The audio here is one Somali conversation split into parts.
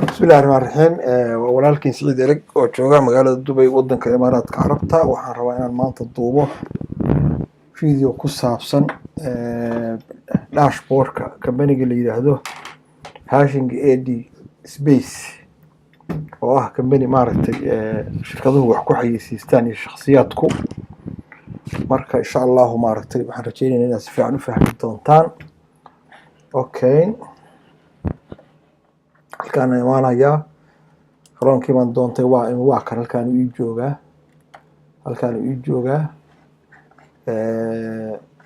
بسم الله الرحمن الرحيم walaalkiin Siciid Ereg oo jooga magaalada Dubai wadanka Imaaraadka Carabta waxaan rabaa inaan maanta duubo video ku saabsan dashboardka company-ga la yiraahdo hashing AD space oo ah company maaragtay shirkaduhu wax ku xayeysiistaan iyo shakhsiyaadku marka insha Allah maaragtay waxaan rajaynayaa inaad si fiican u fahmi doontaan okay halkaan imaanayaa qaloonkii baan doontay waa kan halkaan uu joogaa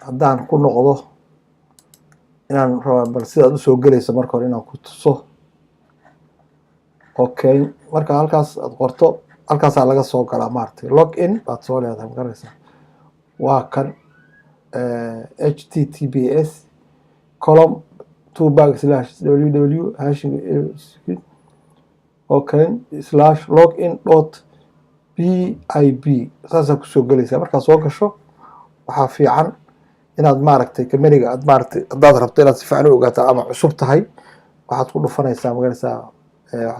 haddaan ku noqdo inaan rabo bal sidaad u soo galayso marka hore inaan ku tuso okay marka halkaas aad qorto halkaas laga soo galaa maartay log in baad soo leedahay garanaysaa waa kan https column 2/www hashing okay /login.pib saasa ku soo galaysaa marka soo gasho waxa fiican inaad maaragtay kameriga aad maaragtay hadaad rabto inaad si fiican u ogaato ama cusub tahay waxaad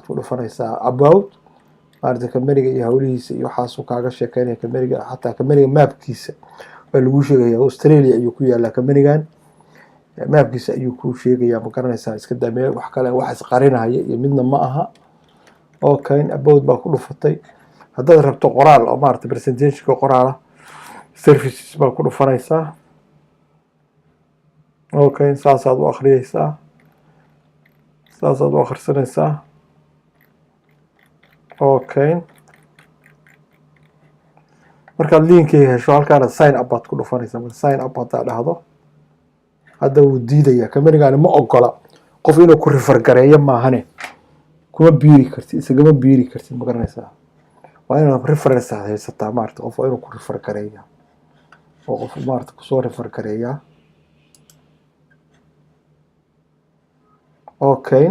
ku dhufanaysaa about maaragtay kameriga iyo hawlihiisa iyo waxaas uu kaaga sheekeynaya kameriga xataa kameriga mapkiisa waa lagu sheegaya Australia ayuu ku yaalaa kamerigan mapkiisa ayuu ku sheegaya ma garanaysaa iska damee wax kale wax isqarinaya iyo midna ma aha okay about baa ku dhufatay hadaad rabto qoraal oo maaragtay presentation-ka qoraal services baa ku dhufanaysaa okay saasaad u akhriyaysaa saasaad u akhrisanaysaa okay markaad linkeyga hesho halkaana sign up baad ku dhufanaysaa marka sign up hadaa dhahdo hadda wuu diidayaa kamerigaani ma ogola qof inuu ku refer gareeyo maahane kuma biiri kartid isagama biiri kartid ma garanaysaa waa inaad reference haysataa maaragtay qof inuu ku refer gareeyo oo qof maaragtay kusoo refer gareeya okay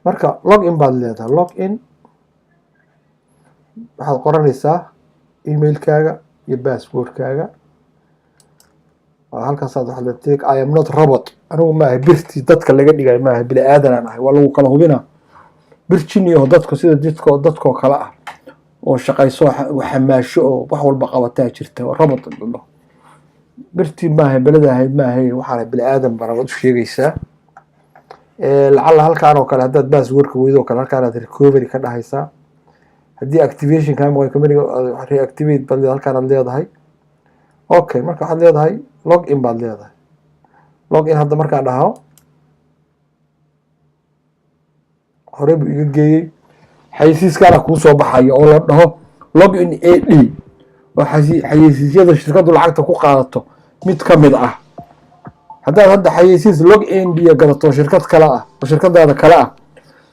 marka log in baad leedahay log in waxaad qoranaysaa emailkaaga iyo passwordkaaga halkaas aad waxaad leedahay I am not robot anigu ma ahay birtii dadka laga dhigay ma ahay bini aadan aan ahay waa lagu kala hubina birjin iyo dadku sida dadkoo kale ah oo shaqayso xamaasho oo wax walba qabataa jirta robot dhalo birtii ma ahay balada ahayd ma ahay waxa bini aadan barabad u sheegaysaa lacala halkaan oo kale hadaad passwordka weydo kale halkaan aad recovery ka dhahaysaa haddii activation ka maqan kameriga reactivate baad halkaan aad leedahay okay marka waxaad leedahay log in baad leedahay log in hadda markaan dhaho hore buu iga geeyey xayeysiiskaana kuu soo baxaya oo la dhaho log in AD oo xayeysiisyada shirkadu lacagta ku qaadato mid ka mid ah haddaad hadda xayeysiis log in iyo gadato shirkad kale ah oo shirkadaada kale ah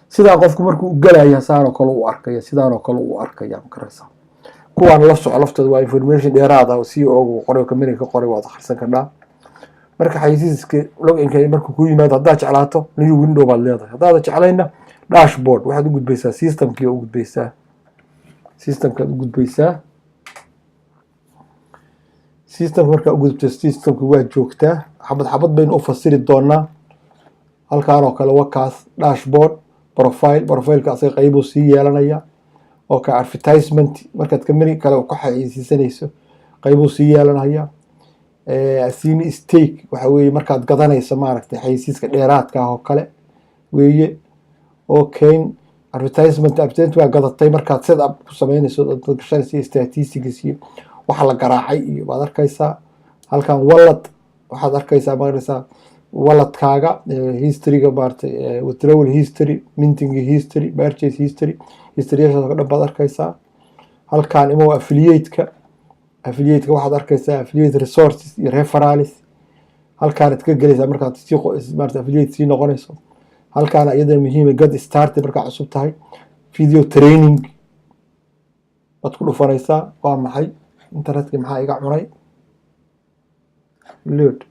sidaa qofku markuu u galaya saaroo kale u arkaya sidaanoo kale u arkaya makaraysaa kuwaan la soco laftooda waa information dheeraad ah oo CEO-gu qoray kameriga ka qoray waad akhrisan kartaa marka xayeysiiska login-ka markuu ku yimaado haddaad jeclaato new window baad leedahay haddaad jeclayna dashboard waxaad u gudbaysaa systemkii u gudbaysaa systemkaad u gudbaysaa systemka markaa u gudubto systemka waa joogtaa xabad baynu u fasiri doonaa halkaan oo kale wakaas dashboard profileka asaga qaybuu sii yeelanaya oo ka advertisement markaad kameri kale ku xayeysiisanayso qaybuu sii yeelanaya asini stake waxa weeye markaad gadanayso maaragtay xayeysiiska dheeraadka ah oo kale weeye okay advertisement waa gadatay markaad setup ku sameynayso dad gashanayso statistics iyo waxa la garaacay iyo baad arkaysaa halkaan wallet waxaad arkaysaa maaraysaa walletkaaga historyga maartay withdrawal history minting history purchase history historyashaas oo dhan baad arkaysaa halkaan imo affiliate-ka waxaad arkaysaa affiliate resources iyo referrals halkaan aad ka galaysaa markaad maartay affiliate sii noqonayso halkaan iyadana muhiim get started markaa cusub tahay video training baad ku dhufanaysaa waa maxay internetka maxaa iga cunay load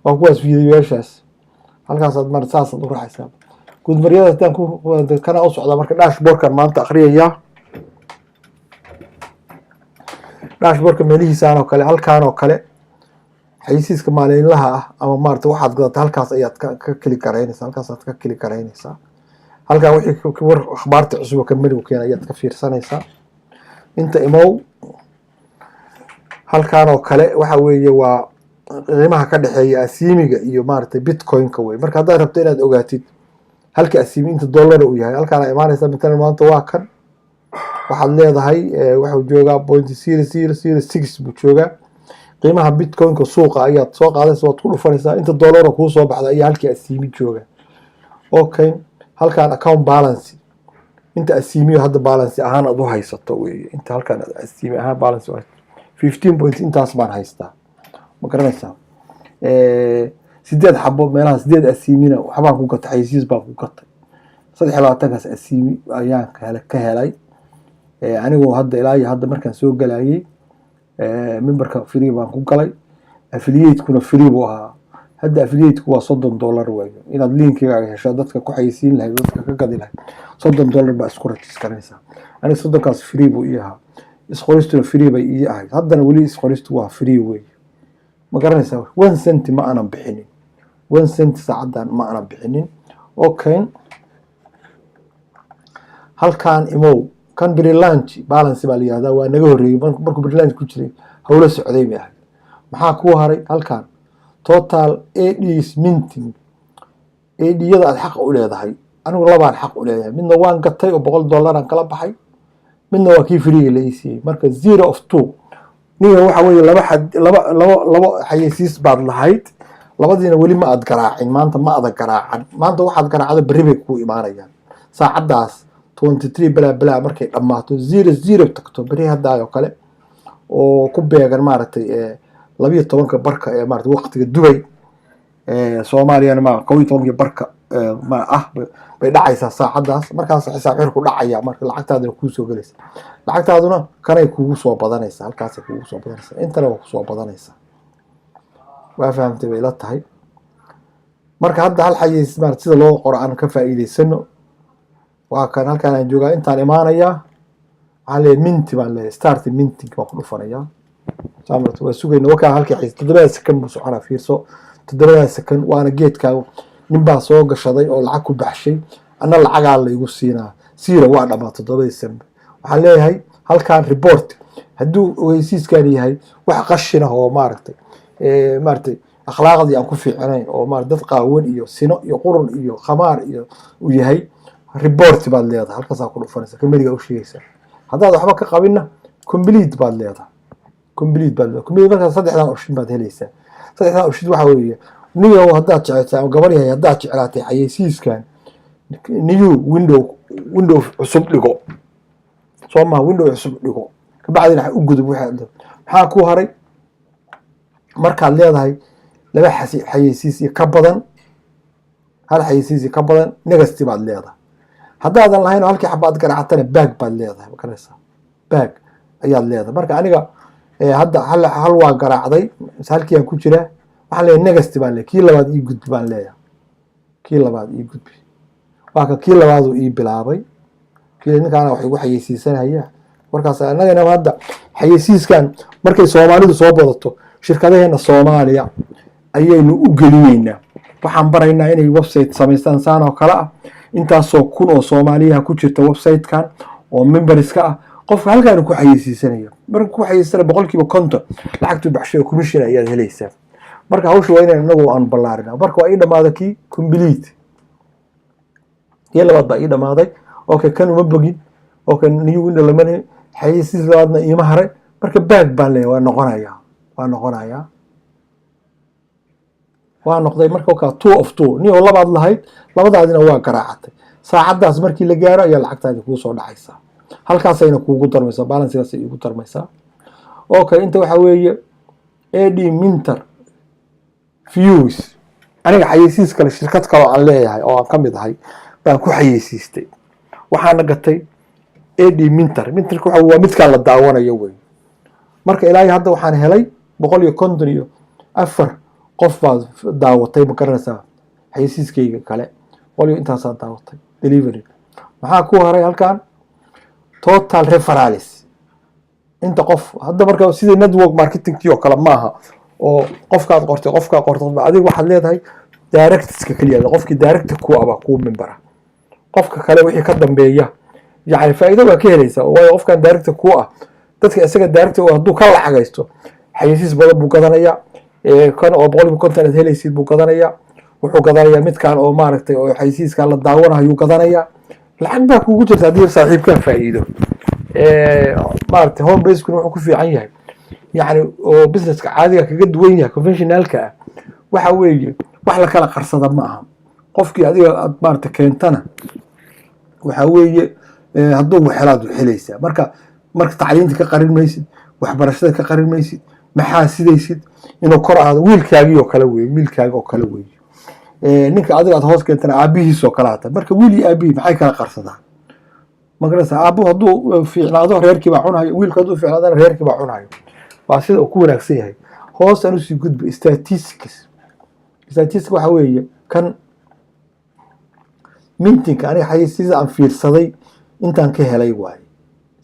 waa kuwaas videoyaashaas halkaasaad mar saasaad u raaxaysaa gudmariyada haddaan kana u socdaa marka dashboardkan maanta akhriyayaa dashboardka meelihiisaan oo kale halkaan oo kale xayeysiiska maalinlaha ah ama maarata waxaad gadata halkaas ayaad ka keli garaynaysaa, halkaasaad ka keli garaynaysaa. halkaa wixii war akhbaarta cusub ka mari keena ayaad ka fiirsanaysaa. inta imow halkaan oo kale waxa weeye waa qiimaha ka dhaxeeya asiimiga iyo maarata bitcoin-ka wey. marka haddaad rabto inaad ogaatid halka asiimi inta dollar uu yahay, halkaan imaanaysa matalan maanta waa kan waxaad leedahay wuxuu joogaa 0.0006 buu joogaa. qiimaha bitcoin-ka suuqa ayaad soo qaadaysa, waad ku dhufanaysaa, inta dollar kuu soo baxda ayaa halkii asiimi jooga. okay, halkaan account balance inta asiimiyo hadda balance ahaan aad u haysato weeye. inta halkaan asiimi ahaan balance 15 point intaas baan haystaa, ma garanaysaa. 8 xabo meelaha 8 asiimina waxbaan ku gatay, xayeysiis baan ku gatay. 23kaas asiimi ayaan ka helay anigoo hadda ilaa iyo hadda markaan soo galayay memberka free baan ku galay. affiliate-kuna free buu ahaa. hadda affiliate-ku waa $30 weeye. inaad linkiga hesho dadka ku xayeysiin lahayd, dadka ka gadi lahayd, $30 baa isku register-garaysaa. aniga 30kaas free buu ii ahaa, isqoristuna free bay ii ahayd. haddana weli isqoristu waa free weeye, ma garanaysaa. 1 cent ma aanan bixinin, 1 cent saacadan ma aanan bixinin. okay, halkaan imow kan brilliant balance baa la yihahdaa, waa naga horreeyey markuu brilliant ku jiray howlo socday bay ahayd. maxaa kuu haray halkaan total ADs minting. AD-yada aad xaq u leedahay, anigu labaan xaq u leeyahay. midna waan gatay oo $100 aan kala baxay, midna waa kii free la ii siiyey. marka 0 of 2 niga waxa weeye laba xayeysiis baad lahayd, labadiina weli ma aad garaacin. maanta ma adag garaacan, maanta waxaad garaacda berri bay kuu imaanayaan. saacaddaas 23 bala markay dhammaato 00 tagto berri haddaayoo kale oo ku beegan maaragtay 12 barka ee maaragtay waqtiga Dubai Soomaaliyana ma 12 barka ma bay dhacaysaa saacadaas. markaas xisaab xir ku dhacaya, marka lacagtaaduna kuu soo galaysa. lacagtaaduna kanay kugu soo badanaysaa, halkaas kugu soo badanaysaa, intana waa ku soo badanaysaa. waa fahamtay bay la tahay. marka hadda hal xayeysiis maaragtay sida loo qoro aan ka faa'iideysano. waa kan halkaan aan joogaa, intaan imaanayaa waxaan leeyahay minti baan leeyahay, start minting baan ku dhufanayaa. saamarta waa sugayna wakaa halkii xayeysiis 7 second buu soconaa. fiirso 7 second waana geedkaa nin baa soo gashaday oo lacag ku baxshay, ana lacagaa la igu siinaa. siira waa dhamaa 7 second. waxaan leeyahay halkaan report hadduu ogeysiiskan yahay wax qashin ah oo maaragtay akhlaaqdii aan ku fiicnayn oo maaragtay dad qaawan iyo sino iyo qurun iyo khamaar iyo u yahay, report baad leedahay. halkaas ku dhufanaysa, kameriga u sheegaysa. haddaad waxba ka qabinna complete baad leedahay. complete markaas 3 option baad helaysaa. 3 option waxa weeye niyow haddaad jeclaatay ama gabar yahay haddaad jeclaatay xayeysiiskan new window cusub dhigo, soo ma window cusub dhigo kabacdina u gudub maxaa ku haray. markaad leedahay laba xayeysiis ka badan, hal xayeysiis ka badan next baad leedahay. haddaadan lahayn halkii xabaad garaacatana back baad leedahay, ma garanaysaa. back ayaad leedahay. marka aniga hadda hal waa garaacday, halkii aan ku jiraa, waxaan leeyahay next baan leeyahay, kii labaad ii gudbi baan leeyahay, kii labaad ii gudbi. waa ka kii labaad uu ii bilaabay, kii ninkaana wax igu xayeysiisanaya. markaas annagana hadda xayeysiiskan markay Soomaalidu soo badato shirkadaheena Soomaaliya ayaynu u geliyeynaa. waxaan baraynaa inay website samaystaan saan oo kale ah. intaasoo kun oo Soomaaliya ku jirta website-kan oo memberska ah. qofka halkaan ku xayeysiisanaya, marka ku xayeysiisana 50% lacagtu baxshay commission ayaad helaysaa. marka hawshu waa inaan anagu aan ballaarinaa. marka waa ii dhamaaday kii complete, kii labaad baa ii dhamaaday. okay, kan uma bogin. okay, new window lama xayeysiis labaadna iima haray. marka back baan leeyahay, waa noqday. marka ka 2 of 2 niyo labaad lahayd, labadaadina waa garaacatay. saacadaas markii la gaaro ayaa lacagtaada kuu soo dhacaysaa. halkaasayna kuugu darmaysaa, balancegaas ay igu darmaysaa. okay, inta waxa weeye AD minter views. aniga xayeysiis kale shirkad kale aan leeyahay oo aan ka mid ahay baan ku xayeysiistay. waxaana gatay AD minterku waa midkaan la daawanayo wey. marka ilaahay hadda waxaan helay 154 qof baad daawatay, ma garanaysaa. xayeysiiskayga kale qoliyo intaasaa daawatay delivery. maxaa ku haray halkaan total referrals. inta qof hadda marka sidii network marketing oo kale maaha oo qofkaad qortay adiga waxaad leedahay directorska kaliya qofkii director ku aba ku membera qofka kale wixii ka dambeeya yani faa'iido waa ka helaysaa waayo qofkan director ku ah dadka isaga director hadduu ka lacagaysto xayisiis badan buu gadanayaa kan oo boqolkiiba konton aad helaysid buu gadanayaa wuxuu gadanayaa midkan oo maaragtay oo xayisiiska la daawanayo gadanayaa lacag baa kugu jirta haddii saaxiibka faa'iido maaragtay home base kun wuxuu ku fiican yahay yani oo businesska caadiga kaga duwan yahay conventionalka waxa weeye wax la kala qarsada ma aha qofkii adiga aad maaragtay keentana waxa weeye hadduu waxelaad helaysaa marka tacliinta ka qarin maysid waxbarashada ka qarin maysid maxaa sidaysid inuu kor aado wiilkaagii oo kale weeye ninka adiga aad hoos keentana aabihiis oo kale hata marka wiil iyo aabihii maxay kala qarsadaan magarasa aabuhu hadduu fiicnaado reerkii baa cunayo wiilka hadduu fiicnaadana reerkii baa cunayo waa sida uu ku wanaagsan yahay hoos aan usii gudba statistics waxa weeye kan mintinka aniga xayisiisa aan fiirsaday intaan ka helay waaye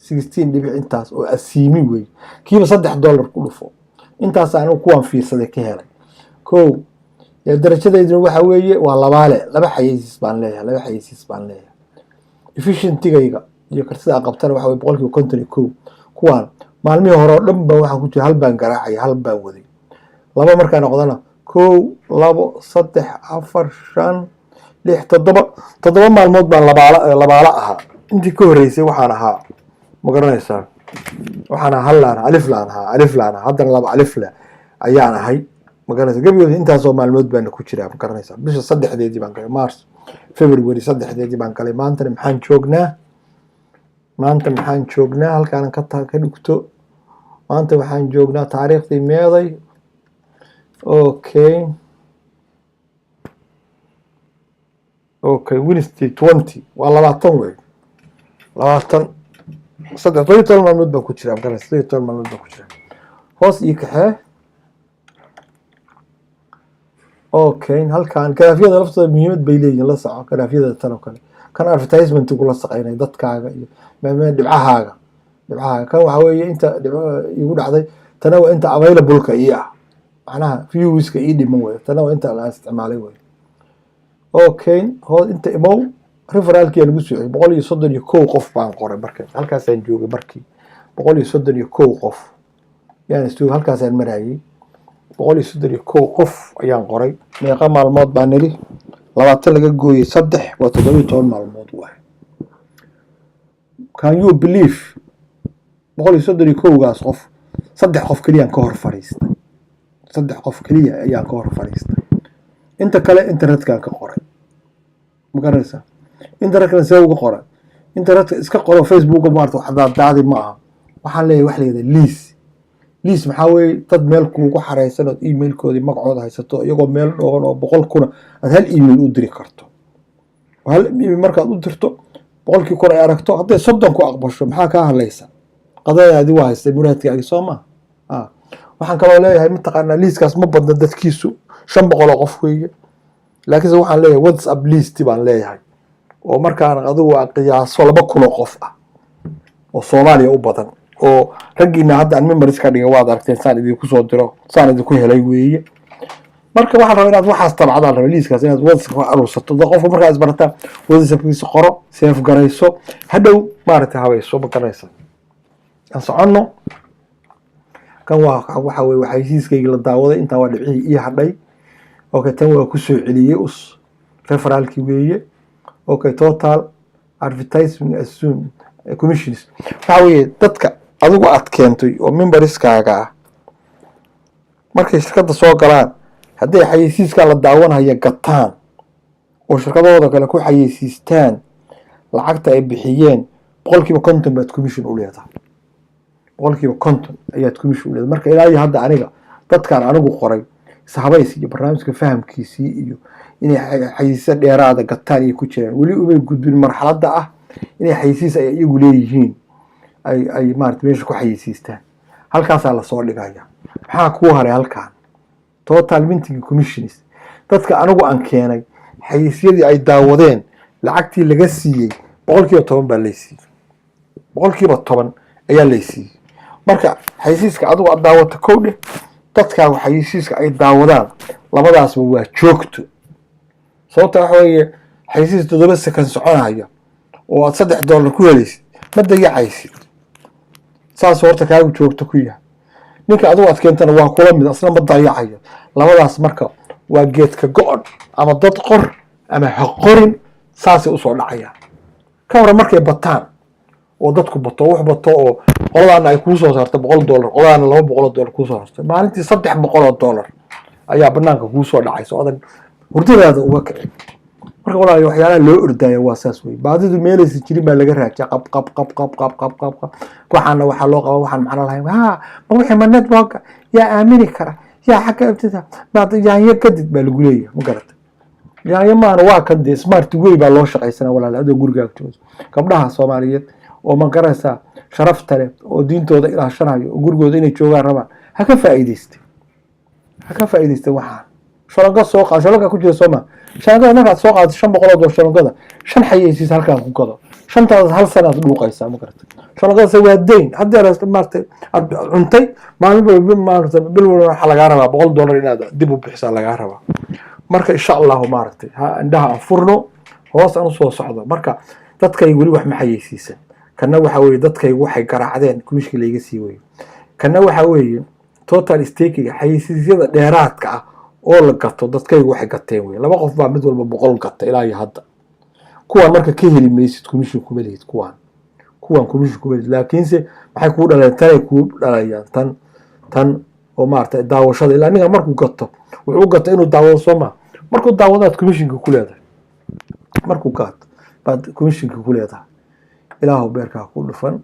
16 dhibic intaas oo asiimi weeye kiiba $3 ku dhufo intaas anigu kuwaan fiirsaday ka helay kow darajadeeduna waxa weeye waa laba xayisiis baan leeyahay efficientigayga iyo kartida qabtana waxa weeye boqolkiiba 51 kuwaan maalmihii hore oo dhan baa waxaan ku jiray hal baan garaacay hal baan waday laba markaa noqdana 1 2 3 4 5 6 7 maalmood baan labaala ahaa intii ka horeysay waxaan ahaa ma garanaysaa waxaan ahaa alif laan haddana laba alif la ayaan ahay ma garanaysaa gabigoodii intaasoo maalmood baan ku jiraa ma garanaysaa bisha 3deedii baan galay March February 3deedii baan galay maanta maxaan joognaa halkaan ka dhigto maanta waxaan joognaa taariikhdii meeday okay Wednesday 20 waa 20 weey 20 maalmood baan ku jiraa ma garanaysaa 13 maalmood baan ku jiraa hoos ii kaxee okay halkaan garaafyada laftooda muhiimad bay leeyihiin la soco garaafyada tan oo kale kan advertisement ku la saqaynay dadkaaga iyo dhibcahaaga kan waxa weeye inta igu dhacday tana waa inta available-ka ah macnaha views-ka dhiman weeye tana waa inta la isticmaalay weeye okay hoos inta imow referral-kii lagu soo 131 qof baan qoray markaa halkaas aan joogay markii 131 qof yani istuu halkaas aan marayay 131 qof ayaan qoray meeqa maalmood baan niri 20 laga gooyay 3 waa 17 maalmood waay can you believe 131 gaas qof 3 qof kaliya aan ka hor fariistay 3 qof kaliya ayaan ka hor fariistay inta kale internet-ka ka qoray ma garanaysaa internet-ka soo uga qoray internet-ka iska qoro Facebook maarto waxda daadi ma aha waxaan leeyahay wax leeyahay liis maxaa weeye dad meel kuugu xareysan oo email-koodii magacooda haysato iyagoo meel dhoogan oo 100 kun aad hal email u diri karto hal email markaad u dirto 100 kun ay aragto hadday 30 ku aqbasho maxaa ka hadlaysa qadadaadi waa haystay muraadkaaga Soomaa waxaan kaloo leeyahay mataqaanaa liiskaas ma badna dadkiisu 500 qof weeye laakiin waxaan leeyahay WhatsApp list baan leeyahay oo markaan adigu aan qiyaaso 200 qof ah oo Soomaaliya u badan oo raggiina hadda aan memories ka dhigay waad aragteen saan idinku soo diro saan idinku helay weeye marka waxaan rabaa inaad waxaas tabcadaan raba liiskaas inaad WhatsApp arursato qofka markaa isbarata WhatsApp-kiisa qoro save garayso hadhow maaragtay habayso ma garanaysaa aan soconno kan waxa weeye xayisiiskayga la daawaday intaa waa dhibcihii ii hadhay okay tan waa ku soo celiyay referral-kii weeye okay total advertising assume commissions waxa weeye dadka adigu aad keentay oo memberskaaga markay shirkadda soo galaan haddii xayisiiska la daawanaya gataan oo shirkadooda kale ku xayisiistaan lacagta ay bixiyeen 50% baad commission u leedahay 50% ayaad commission u leedahay marka ilaa hadda aniga dadkan anigu qoray sahabays iyo barnaamijka fahamkiisii iyo inay xayisiis dheeraada gataan iyo ku jiraan wali uma gudbin marxaladda ah inay xayisiis ay iyagu leeyihiin ay maartay meesha ku xayisiistaan halkaas la soo dhigaya maxaa ku haray halkaan total minting commissions dadka anigu aan keenay xayisiisyadii ay daawadeen lacagtii laga siiyay 10% baa la siiyay 10% ayaa la siiyay marka xayisiiska adigu aad daawato kowdhe dadkaagu xayeysiiska ay daawadaan labadaasba waa joogto sababta waxa weeye xayeysiis 7 second soconaya oo aad $3 ku helaysid ma dayacaysid saas horta kaagu joogto ku yahay ninka adigu aad keentana waa kula mid asna ma dayacayo labadaas marka waa geedka go'on ama dad qor ama ha qorin saasay u soo dhacayaan ka hor markay bataan oo dadku bato wax bato oo qoladaana ay ku soo saarto $100 qoladaana $200 ku soo saarto maalintii $300 ayaa banaanka ku soo dhacayso adag hurdadaada uga kicin marka walaalahay waxyaalaha loo ordaayo waa saas weey baadidu meelaysa jirin baa laga raajaa qab waxaana waxa loo qabo waxaan macna lahayn ma wixii ma network yaa aamini kara yaa xagga abtida baad yaanya kadib baa lagu leeyahay ma garata yaanya maana waa kan de smart way baa loo shaqaysanaa walaalahay adoo gurigaaga joogo gabdhaha Soomaaliyeed oo man garaysa sharafta leh oo diintooda ilaashanayo oo gurigooda inay joogaan rabaan ha ka faa'iideystay waxaan shalaga soo qaad shalaga ku jira Soomaa shalaga markaad soo qaad $500 shalagada 5 xayeysiis halkaan ku gado 5taas hal sanaad dhuuqaysaa ma garata shalagada waa deyn hadda aad maartay cuntay maalin bil waxa laga rabaa $100 inaad dib u bixisaa laga rabaa marka insha Allah maartay ha indhaha aan furno hoos aan soo socdo marka dadkay wali wax ma xayeysiisan kana waxa weeye dadkay waxay garaacdeen kumishkii laga sii weeyay kana waxa weeye total stake xayeysiisyada dheeraadka ah oo la gato dadkay waxay gateen weey laba qof baa mid walba 100 gatay ilaa iyo hadda kuwan marka ka heli maysid kumishii ku leeyahay kuwan kumishii ku leeyahay laakiinse maxay ku dhaleen tan ku dhalayaan tan oo maartay daawashada ilaa aniga markuu gato wuxuu gatay inuu daawado Soomaa markuu daawadaad kumishinka ku leedahay markuu gato baad kumishinka ku leedahay ilaahu beerka ku dhufan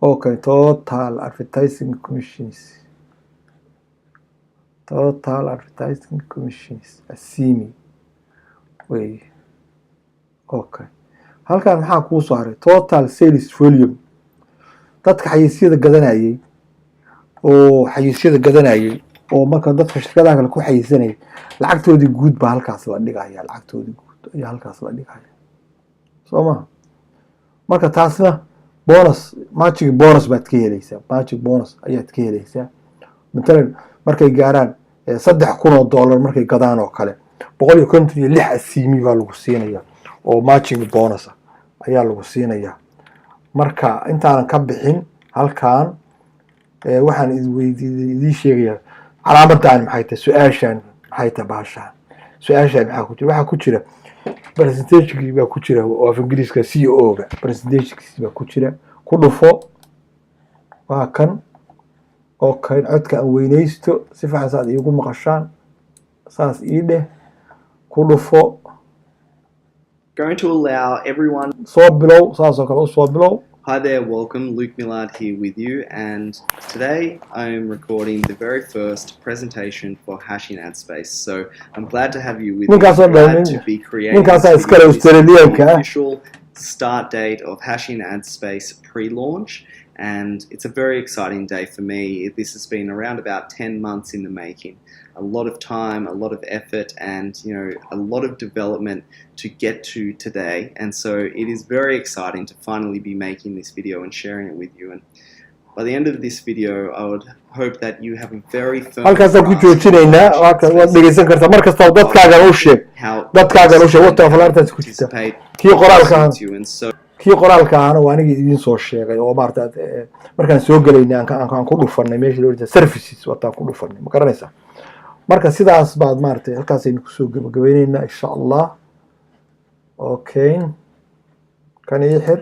okay total advertising commissions asimi way okay halkaan maxaa ku soo haray total sales volume dadka xayeysiiyada gadanayay oo marka dadka shirkadaha kale ku xayeysanay lacagtoodii guud baa halkaas la dhigaya Soomaa marka taasna magic bonus baad ka helaysaa ayaad ka helaysaa matalan markay gaaraan $3,000 markay gadaan oo kale 156 asimi baa lagu siinayaa oo magic bonus ayaa lagu siinayaa marka intaanan ka bixin halkaan waxaan idin sheegayaa calaamadan maxay tahay su'aashan maxay tahay baashan su'aashan maxaa ku jira percentage baa ku jira oo af Ingiriiska CEO ga percentage baa ku jira ku dhufo waa kan oo kan codka aan weynaysto si fiican saad iigu maqashaan saas ii dheh ku dhufo going to allow everyone soo bilow saas oo kale soo bilow. Hi there, welcome. Luke Millard here with you, and today I am recording the very first presentation for Hashing Ad Space. So I'm glad to have you with me. Glad to be creating the official start date of Hashing Ad Space pre-launch, and it's a very exciting day for me. This has been around about 10 months in the making. A lot of time, a lot of effort, and a lot of development to get to today. And so it is very exciting to finally be making this video and sharing it with you. And by the end of this video, I would hope that you have a very firm grasp of kii qoraalkaana waa aniga idin soo sheegay oo maartay markaan soo galaynay aan ku dhufanay meeshii loo jeedo services wataan ku dhufanay ma garanaysaa marka sidaas baad maartay halkaas aynu ku soo gabagabeynayna insha Allah okay kan ii xir